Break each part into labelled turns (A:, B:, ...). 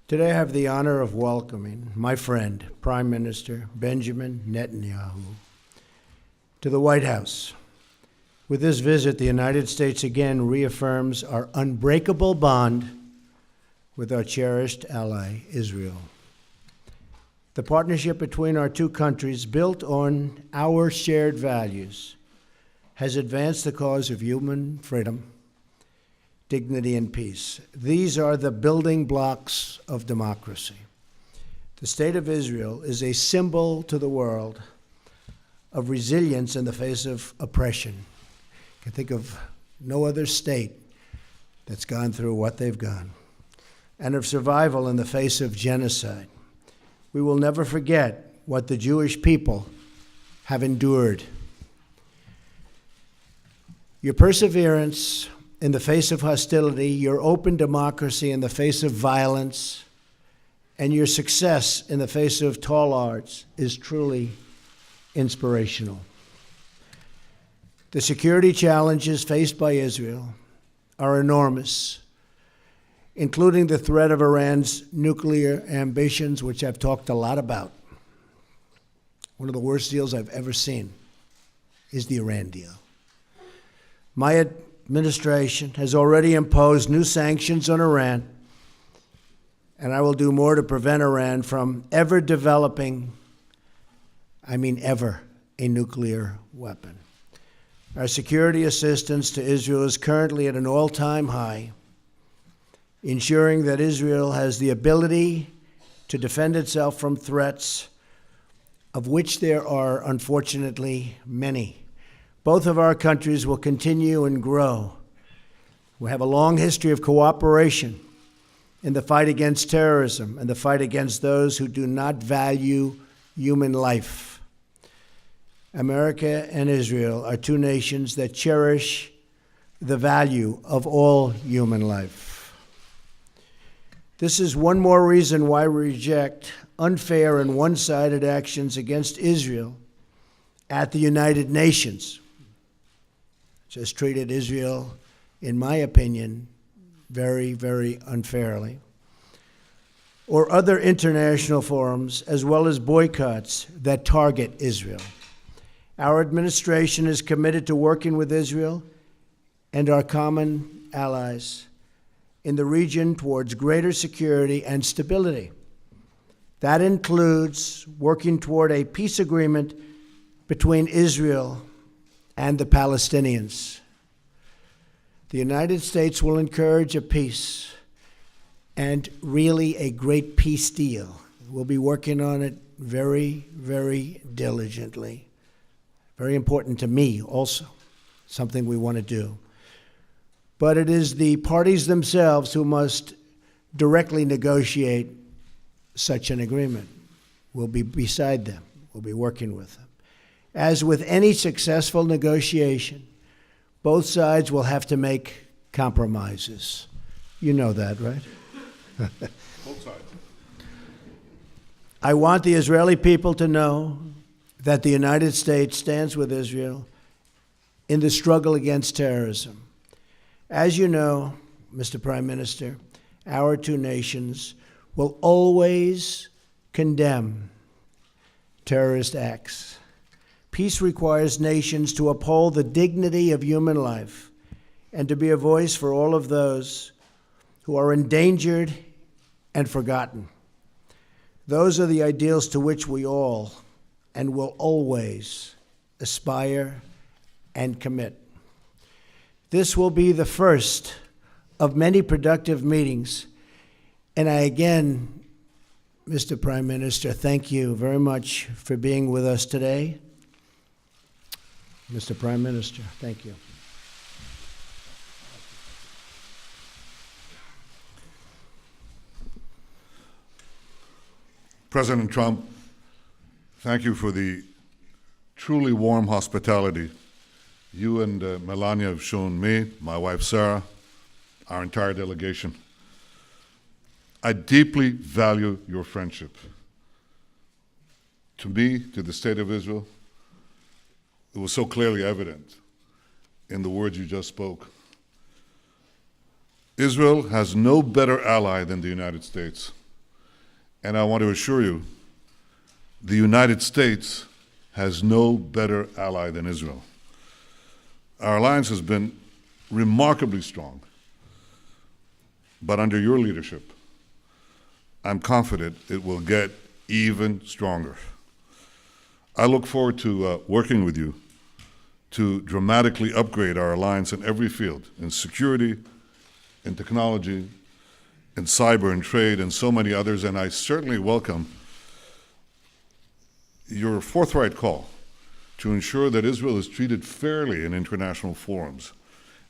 A: Today I have the honor of welcoming my friend, Prime Minister Benjamin Netanyahu, to the White House. With this visit, the United States again reaffirms our unbreakable bond with our cherished ally, Israel. The partnership between our two countries, built on our shared values, has advanced the cause of human freedom, dignity, and peace. These are the building blocks of democracy. The State of Israel is a symbol to the world of resilience in the face of oppression. You can think of no other state that's gone through what they've gone, and of survival in the face of genocide. We will never forget what the Jewish people have endured. Your perseverance in the face of hostility, your open democracy in the face of violence, and your success in the face of tall odds is truly inspirational. The security challenges faced by Israel are enormous, including the threat of Iran's nuclear ambitions, which I've talked a lot about. One of the worst deals I've ever seen is the Iran deal. My administration has already imposed new sanctions on Iran, and I will do more to prevent Iran from ever developing, ever, a nuclear weapon. Our security assistance to Israel is currently at an all-time high, ensuring that Israel has the ability to defend itself from threats, of which there are, unfortunately, many. Both of our countries will continue and grow. We have a long history of cooperation in the fight against terrorism and the fight against those who do not value human life. America and Israel are two nations that cherish the value of all human life. This is one more reason why we reject unfair and one-sided actions against Israel at the United Nations, which has treated Israel, in my opinion, very, very unfairly, or other international forums, as well as boycotts that target Israel. Our administration is committed to working with Israel and our common allies in the region towards greater security and stability. That includes working toward a peace agreement between Israel and the Palestinians. The United States will encourage a peace and really a great peace deal. We'll be working on it very, very diligently. Very important to me also, something we want to do. But it is the parties themselves who must directly negotiate such an agreement. We'll be beside them. We'll be working with them. As with any successful negotiation, both sides will have to make compromises. You know that, right?
B: Both sides.
A: I want the Israeli people to know that the United States stands with Israel in the struggle against terrorism. As you know, Mr. Prime Minister, our two nations will always condemn terrorist acts. Peace requires nations to uphold the dignity of human life and to be a voice for all of those who are endangered and forgotten. Those are the ideals to which we all and will always aspire and commit. This will be the first of many productive meetings, and I again, Mr. Prime Minister, thank you very much for being with us today. Mr. Prime Minister, thank you.
B: President Trump, thank you for the truly warm hospitality you and Melania have shown me, my wife Sarah, our entire delegation. I deeply value your friendship. To me, to the State of Israel, it was so clearly evident in the words you just spoke. Israel has no better ally than the United States. And I want to assure you, the United States has no better ally than Israel. Our alliance has been remarkably strong, but under your leadership, I'm confident it will get even stronger. I look forward to working with you to dramatically upgrade our alliance in every field, in security, in technology, in cyber and trade, and so many others, and I certainly welcome your forthright call to ensure that Israel is treated fairly in international forums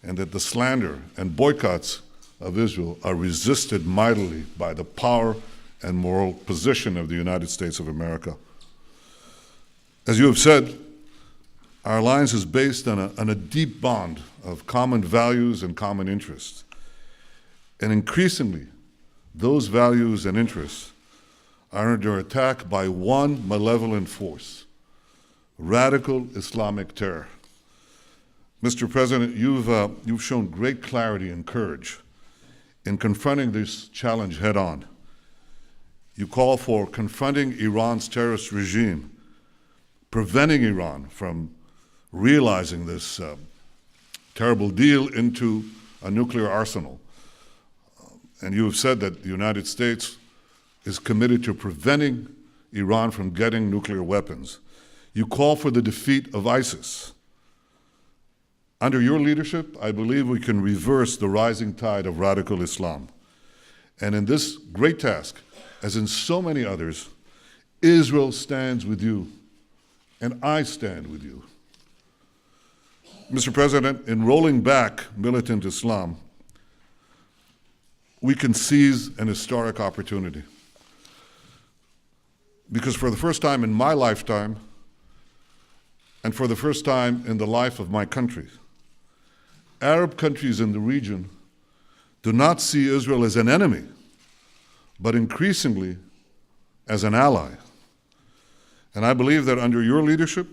B: and that the slander and boycotts of Israel are resisted mightily by the power and moral position of the United States of America. As you have said, our alliance is based on a deep bond of common values and common interests. And increasingly, those values and interests are under attack by one malevolent force: radical Islamic terror. Mr. President, you've shown great clarity and courage in confronting this challenge head-on. You call for confronting Iran's terrorist regime, preventing Iran from realizing this terrible deal into a nuclear arsenal. And you have said that the United States is committed to preventing Iran from getting nuclear weapons. You call for the defeat of ISIS. Under your leadership, I believe we can reverse the rising tide of radical Islam. And in this great task, as in so many others, Israel stands with you, and I stand with you. Mr. President, in rolling back militant Islam, we can seize an historic opportunity. Because for the first time in my lifetime, and for the first time in the life of my country, Arab countries in the region do not see Israel as an enemy, but increasingly as an ally. And I believe that under your leadership,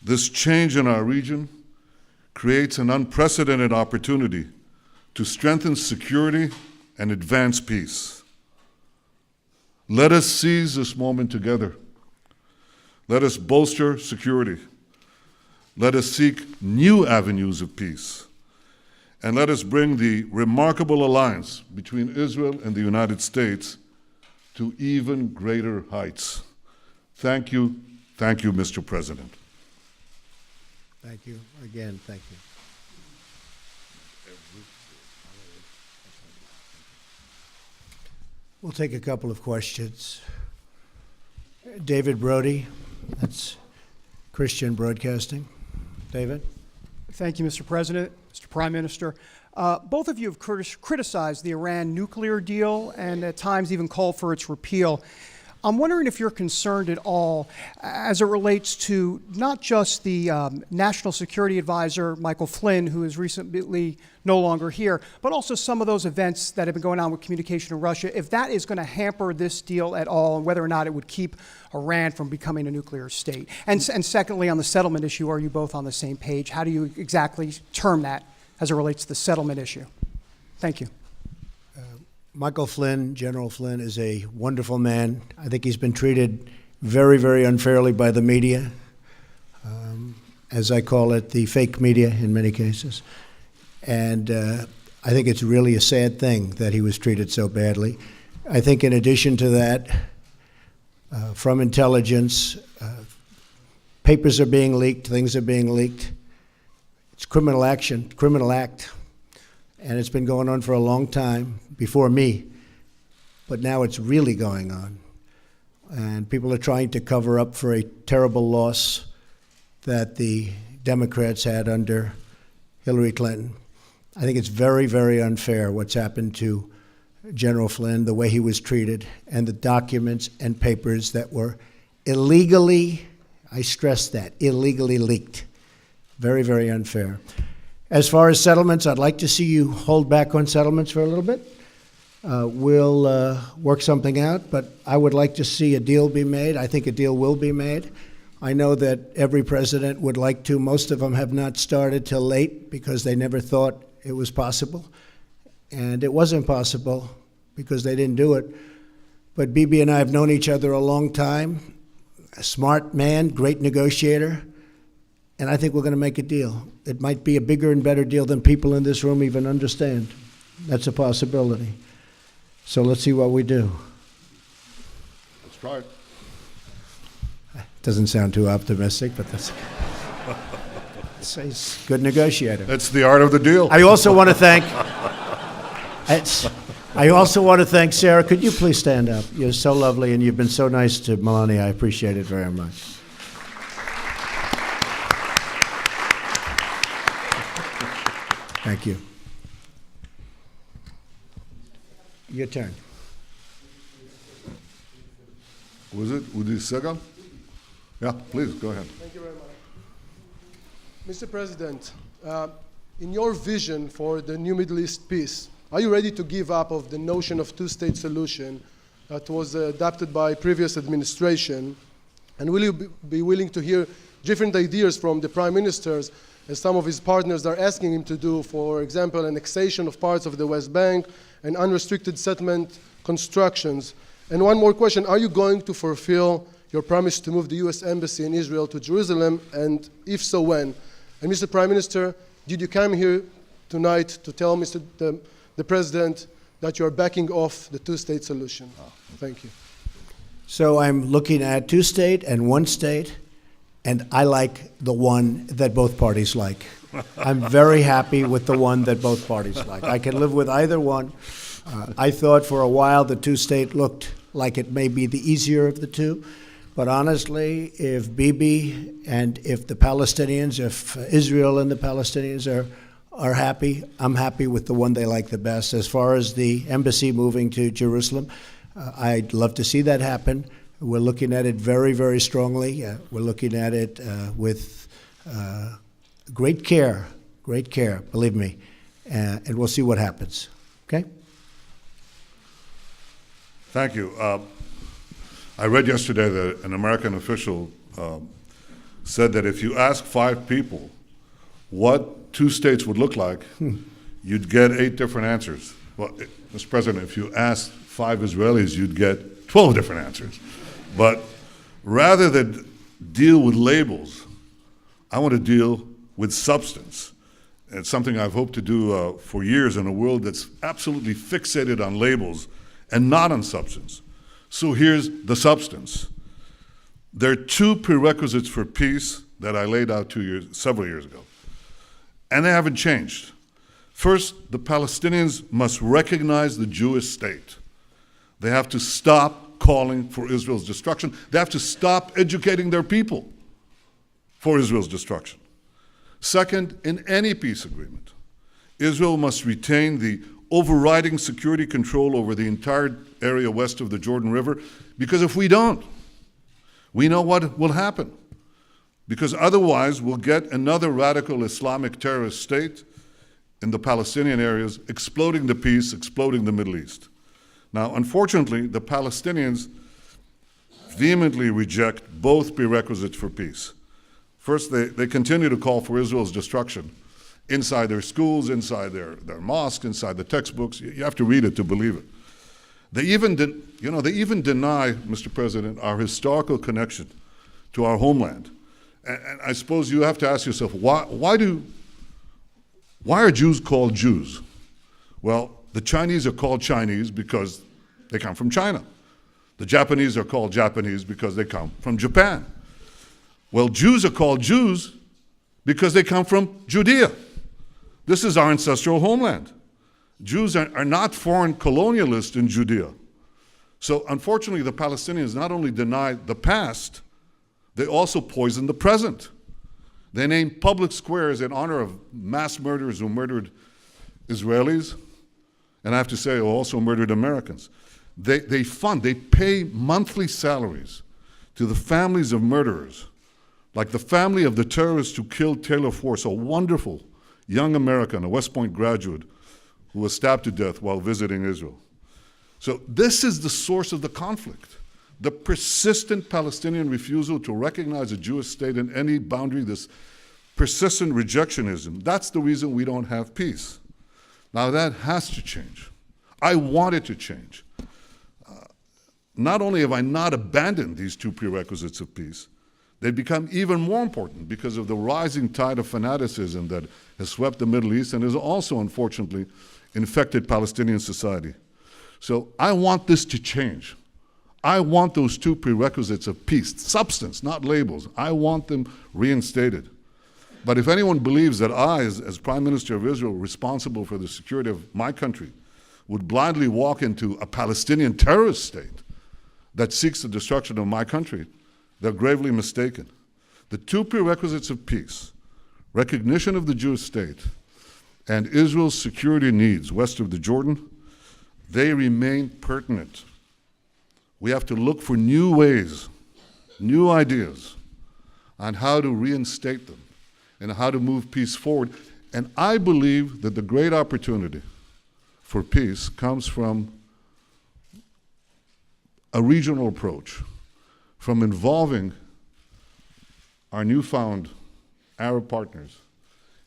B: this change in our region creates an unprecedented opportunity to strengthen security and advance peace. Let us seize this moment together. Let us bolster security. Let us seek new avenues of peace. And let us bring the remarkable alliance between Israel and the United States to even greater heights. Thank you, Mr. President.
A: Thank you. Again, thank you. We'll take a couple of questions. David Brody, that's Christian Broadcasting. David?
C: Thank you, Mr. President, Mr. Prime Minister. Both of you have criticized the Iran nuclear deal and at times even called for its repeal. I'm wondering if you're concerned at all as it relates to not just the National Security Advisor, Michael Flynn, who is recently no longer here, but also some of those events that have been going on with communication in Russia, if that is going to hamper this deal at all and whether or not it would keep Iran from becoming a nuclear state. And secondly, on the settlement issue, are you both on the same page? How do you exactly term that as it relates to the settlement issue? Thank you.
A: Michael Flynn, General Flynn, is a wonderful man. I think he's been treated very, very unfairly by the media, as I call it, the fake media in many cases. And I think it's really a sad thing that he was treated so badly. I think in addition to that, from intelligence, papers are being leaked, things are being leaked. It's criminal action, criminal act. And it's been going on for a long time, before me, but now it's really going on. And people are trying to cover up for a terrible loss that the Democrats had under Hillary Clinton. I think it's very, very unfair what's happened to General Flynn, the way he was treated, and the documents and papers that were illegally, I stress that, illegally leaked. Very, very unfair. As far as settlements, I'd like to see you hold back on settlements for a little bit. We'll work something out, but I would like to see a deal be made. I think a deal will be made. I know that every president would like to. Most of them have not started till late because they never thought it was possible. And it wasn't possible because they didn't do it. But Bibi and I have known each other a long time. A smart man, great negotiator, and I think we're going to make a deal. It might be a bigger and better deal than people in this room even understand. That's a possibility. So let's see what we do.
B: Let's try it.
A: Doesn't sound too optimistic, but that's he's a good negotiator.
B: It's the art of the deal.
A: I also want to thank. I also want to thank Sarah. Could you please stand up? You're so lovely, and you've been so nice to Melania. I appreciate it very much. Thank you. Your turn.
B: Was it Udi Segal? Yeah, please, go ahead.
D: Thank you very much. Mr. President, in your vision for the new Middle East peace, are you ready to give up of the notion of two-state solution that was adopted by previous administration? And will you be willing to hear different ideas from the prime ministers, as some of his partners are asking him to do, for example, annexation of parts of the West Bank and unrestricted settlement constructions? And one more question, are you going to fulfill your promise to move the U.S. Embassy in Israel to Jerusalem, and if so, when? And Mr. Prime Minister, did you come here tonight to tell the President that you are backing off the two-state solution? Thank you.
A: So I'm looking at two-state and one-state, and I like the one that both parties like. I'm very happy with the one that both parties like. I can live with either one. I thought for a while the two-state looked like it may be the easier of the two. But honestly, if Bibi and if the Palestinians, if Israel and the Palestinians are happy, I'm happy with the one they like the best. As far as the embassy moving to Jerusalem, I'd love to see that happen. We're looking at it very, very strongly. We're looking at it with great care, believe me. And we'll see what happens. Okay?
B: Thank you. I read yesterday that an American official said that if you ask 5 people what 2 states would look like, you'd get 8 different answers. Well, Mr. President, if you asked 5 Israelis, you'd get 12 different answers. But rather than deal with labels, I want to deal with substance. And it's something I've hoped to do for years in a world that's absolutely fixated on labels and not on substance. So here's the substance. There are 2 prerequisites for peace that I laid out several years ago, and they haven't changed. First, the Palestinians must recognize the Jewish state. They have to stop calling for Israel's destruction. They have to stop educating their people for Israel's destruction. Second, in any peace agreement, Israel must retain the overriding security control over the entire area west of the Jordan River, because if we don't, we know what will happen. Because otherwise, we'll get another radical Islamic terrorist state in the Palestinian areas, exploding the peace, exploding the Middle East. Now, unfortunately, the Palestinians vehemently reject both prerequisites for peace. First, they continue to call for Israel's destruction inside their schools, inside their mosques, inside the textbooks. You have to read it to believe it. They even deny, Mr. President, our historical connection to our homeland. And I suppose you have to ask yourself, why are Jews called Jews? Well, the Chinese are called Chinese because they come from China. The Japanese are called Japanese because they come from Japan. Well, Jews are called Jews because they come from Judea. This is our ancestral homeland. Jews are not foreign colonialists in Judea. So unfortunately, the Palestinians not only deny the past, they also poison the present. They name public squares in honor of mass murderers who murdered Israelis, and I have to say, who also murdered Americans. They pay monthly salaries to the families of murderers, like the family of the terrorist who killed Taylor Force, a wonderful young American, a West Point graduate, who was stabbed to death while visiting Israel. So this is the source of the conflict. The persistent Palestinian refusal to recognize a Jewish state in any boundary, this persistent rejectionism, that's the reason we don't have peace. Now that has to change. I want it to change. not only have I not abandoned these two prerequisites of peace, they become even more important because of the rising tide of fanaticism that has swept the Middle East and has also, unfortunately, infected Palestinian society. So I want this to change. I want those two prerequisites of peace, substance, not labels. I want them reinstated. But if anyone believes that I, as Prime Minister of Israel, responsible for the security of my country, would blindly walk into a Palestinian terrorist state that seeks the destruction of my country, they're gravely mistaken. The two prerequisites of peace, recognition of the Jewish state, and Israel's security needs west of the Jordan, they remain pertinent. We have to look for new ways, new ideas on how to reinstate them and how to move peace forward. And I believe that the great opportunity for peace comes from a regional approach, from involving our newfound Arab partners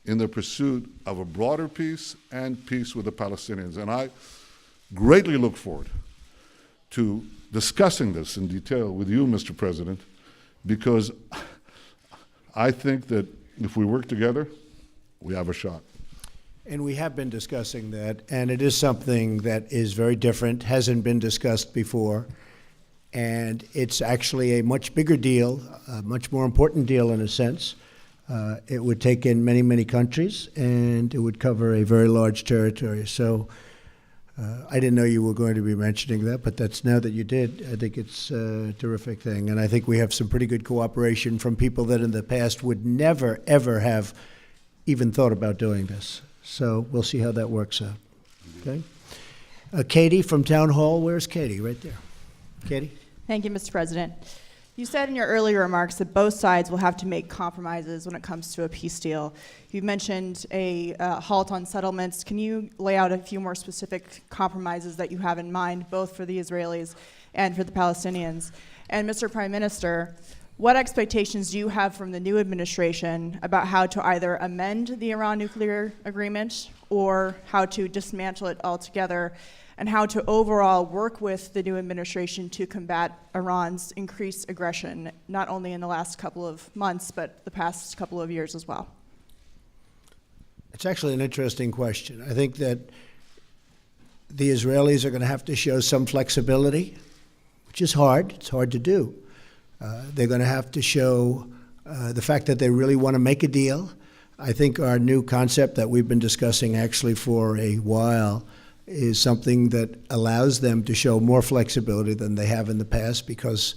B: in the pursuit of a broader peace and peace with the Palestinians. And I greatly look forward to discussing this in detail with you, Mr. President, because I think that if we work together, we have a shot.
A: And we have been discussing that, and it is something that is very different, hasn't been discussed before, and it's actually a much bigger deal, a much more important deal in a sense. It would take in many, many countries, and it would cover a very large territory. So I didn't know you were going to be mentioning that, but that's now that you did, I think it's a terrific thing. And I think we have some pretty good cooperation from people that in the past would never, ever have even thought about doing this. So we'll see how that works out. Okay. Katie from Town Hall. Where's Katie? Right there. Katie?
E: Thank you, Mr. President. You said in your earlier remarks that both sides will have to make compromises when it comes to a peace deal. You mentioned a halt on settlements. Can you lay out a few more specific compromises that you have in mind, both for the Israelis and for the Palestinians? And Mr. Prime Minister, what expectations do you have from the new administration about how to either amend the Iran nuclear agreement or how to dismantle it altogether, and how to overall work with the new administration to combat Iran's increased aggression, not only in the last couple of months, but the past couple of years as well?
A: It's actually an interesting question. I think that the Israelis are going to have to show some flexibility, which is hard. It's hard to do. They're going to have to show the fact that they really want to make a deal. I think our new concept that we've been discussing actually for a while is something that allows them to show more flexibility than they have in the past, because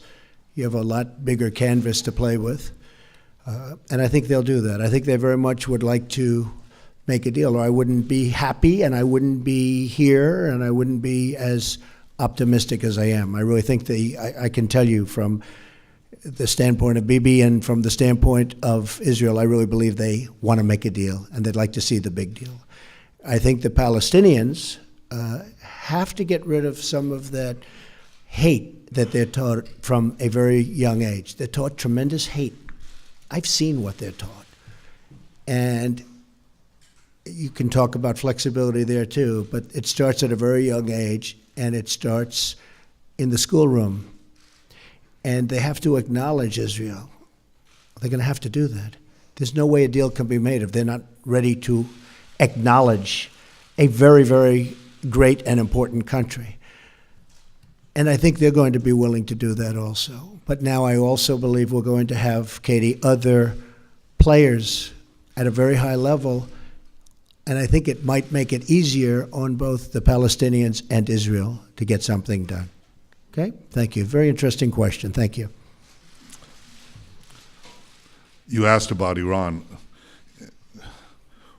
A: you have a lot bigger canvas to play with. And I think they'll do that. I think they very much would like to make a deal, or I wouldn't be happy and I wouldn't be here and I wouldn't be as optimistic as I am. I really think I can tell you from the standpoint of Bibi and from the standpoint of Israel, I really believe they want to make a deal and they'd like to see the big deal. I think the Palestinians have to get rid of some of that hate that they're taught from a very young age. They're taught tremendous hate. I've seen what they're taught. And you can talk about flexibility there too, but it starts at a very young age, and it starts in the schoolroom. And they have to acknowledge Israel. They're going to have to do that. There's no way a deal can be made if they're not ready to acknowledge a very, very great and important country. And I think they're going to be willing to do that also. But now I also believe we're going to have, Katie, other players at a very high level, and I think it might make it easier on both the Palestinians and Israel to get something done. Okay? Thank you. Very interesting question. Thank you.
B: You asked about Iran.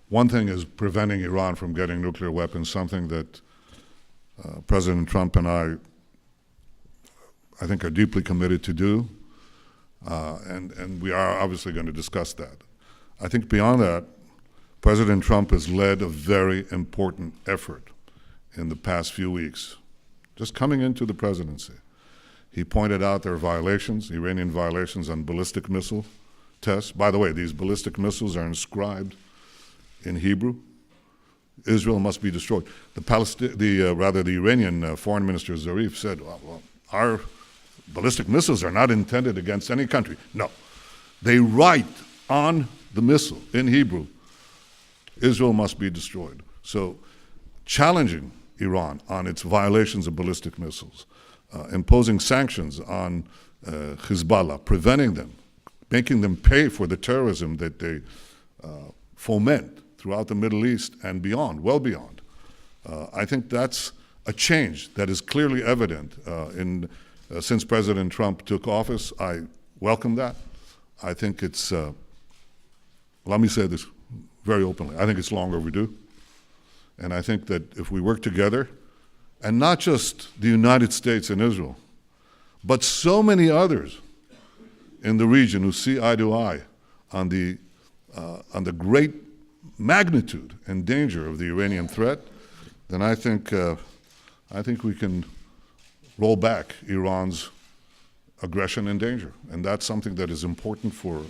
B: One thing is preventing Iran from getting nuclear weapons, something that President Trump and I think are deeply committed to do, and we are obviously going to discuss that. I think beyond that, President Trump has led a very important effort in the past few weeks, just coming into the presidency. He pointed out there are violations, Iranian violations on ballistic missile tests. By the way, these ballistic missiles are inscribed in Hebrew. Israel must be destroyed. The Iranian Foreign Minister Zarif said, well, our ballistic missiles are not intended against any country. No. They write on the missile in Hebrew, Israel must be destroyed. So challenging Iran on its violations of ballistic missiles, imposing sanctions on Hezbollah, preventing them, making them pay for the terrorism that they foment throughout the Middle East and beyond, well beyond. I think that's a change that is clearly evident since President Trump took office. I welcome that. I think it's, let me say this very openly, I think it's long overdue. And I think that if we work together, and not just the United States and Israel, but so many others in the region who see eye to eye on the great magnitude and danger of the Iranian threat, then I think we can roll back Iran's aggression and danger. And that's something that is important for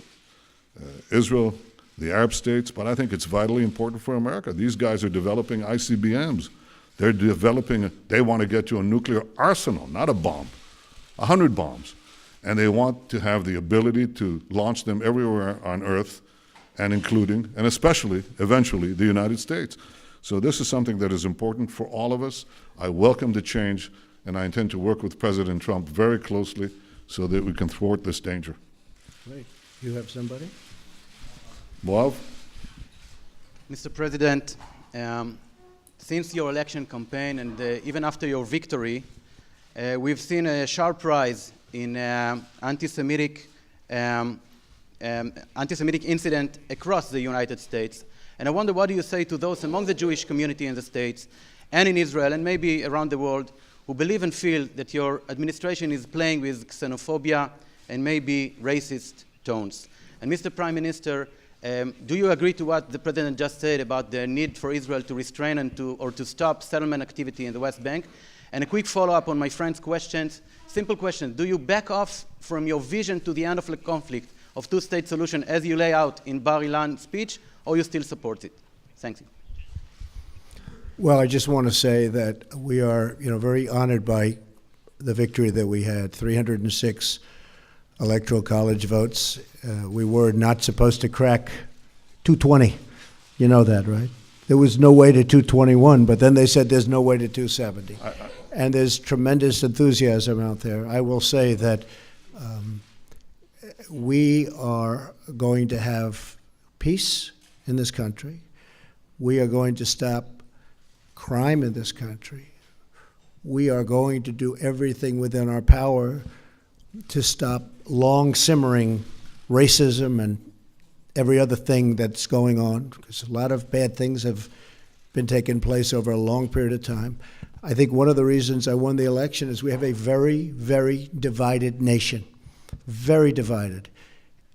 B: Israel, the Arab states, but I think it's vitally important for America. These guys are developing ICBMs. They want to get to a nuclear arsenal, not a bomb, 100 bombs. And they want to have the ability to launch them everywhere on Earth, and including, and especially, eventually, the United States. So this is something that is important for all of us. I welcome the change, and I intend to work with President Trump very closely so that we can thwart this danger.
A: Great. You have somebody?
B: Boav?
F: Mr. President, since your election campaign and even after your victory, we've seen a sharp rise in anti-Semitic incident across the United States. And I wonder, what do you say to those among the Jewish community in the States and in Israel and maybe around the world who believe and feel that your administration is playing with xenophobia and maybe racist tones? And Mr. Prime Minister, do you agree to what the President just said about the need for Israel to restrain and to stop settlement activity in the West Bank? And a quick follow-up on my friend's questions. Simple question. Do you back off from your vision to the end of the conflict of two-state solution as you lay out in Bar Ilan speech, or you still support it? Thank you.
A: Well, I just want to say that we are, very honored by the victory that we had, 306 electoral college votes. We were not supposed to crack 220. You know that, right? There was no way to 221, but then they said there's no way to 270. And there's tremendous enthusiasm out there. I will say that we are going to have peace in this country. We are going to stop crime in this country. We are going to do everything within our power to stop long simmering racism and every other thing that's going on, because a lot of bad things have been taking place over a long period of time. I think one of the reasons I won the election is we have a very, very divided nation, very divided.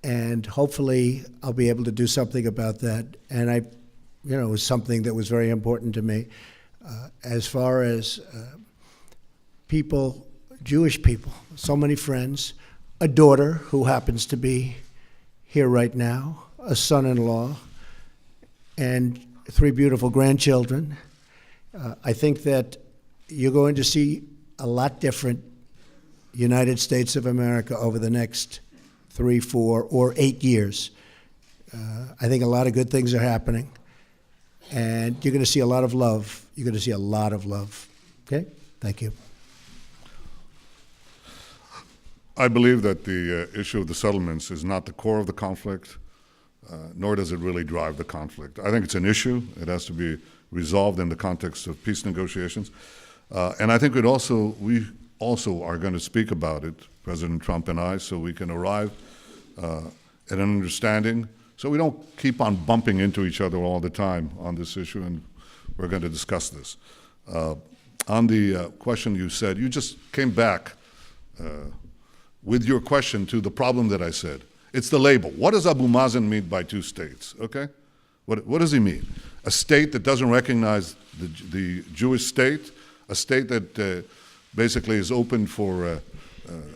A: And hopefully I'll be able to do something about that. And it was something that was very important to me. As far as people, Jewish people, so many friends, a daughter who happens to be here right now, a son-in-law, and 3 beautiful grandchildren. I think that you're going to see a lot different United States of America over the next 3, 4, or 8 years. I think a lot of good things are happening, and you're going to see a lot of love. You're going to see a lot of love. Okay? Thank you.
B: I believe that the issue of the settlements is not the core of the conflict, nor does it really drive the conflict. I think it's an issue. It has to be resolved in the context of peace negotiations. And I think we also are going to speak about it, President Trump and I, so we can arrive at an understanding, so we don't keep on bumping into each other all the time on this issue, and we're going to discuss this. On the question you said, you just came back with your question to the problem that I said. It's the label. What does Abu Mazen mean by 2 states, okay? What does he mean? A state that doesn't recognize the Jewish state, a state that basically is open for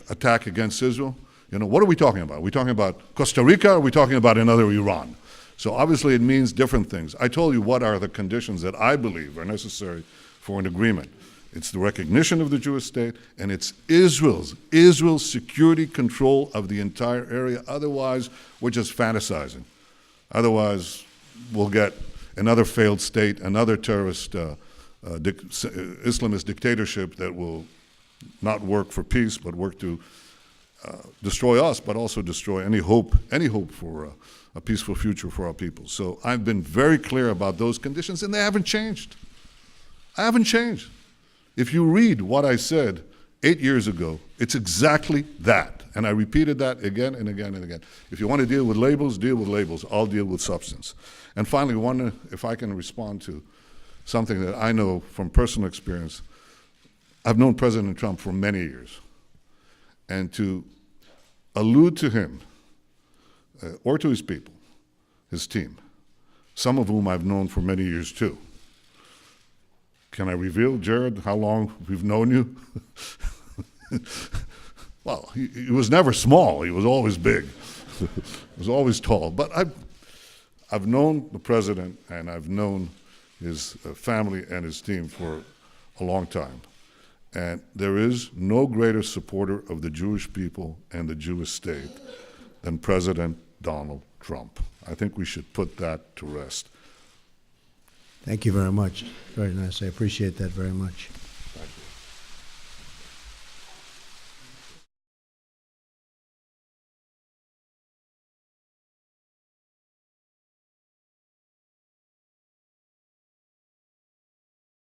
B: attack against Israel? What are we talking about? Are we talking about Costa Rica, or are we talking about another Iran? So obviously it means different things. I told you what are the conditions that I believe are necessary for an agreement. It's the recognition of the Jewish state, and it's Israel's security control of the entire area. Otherwise, we're just fantasizing. Otherwise, we'll get another failed state, another terrorist Islamist dictatorship that will not work for peace, but work to destroy us, but also destroy any hope for a peaceful future for our people. So I've been very clear about those conditions, and they haven't changed. I haven't changed. If you read what I said 8 years ago, it's exactly that. And I repeated that again and again and again. If you want to deal with labels, deal with labels. I'll deal with substance. And finally, if I can respond to something that I know from personal experience. I've known President Trump for many years. And to allude to him, or to his people, his team, some of whom I've known for many years too. Can I reveal, Jared, how long we've known you? Well, he was never small. He was always big. He was always tall. But I've known the president, and I've known his family and his team for a long time. And there is no greater supporter of the Jewish people and the Jewish state than President Donald Trump. I think we should put that to rest.
A: Thank you very much. Very nice. I appreciate that very much.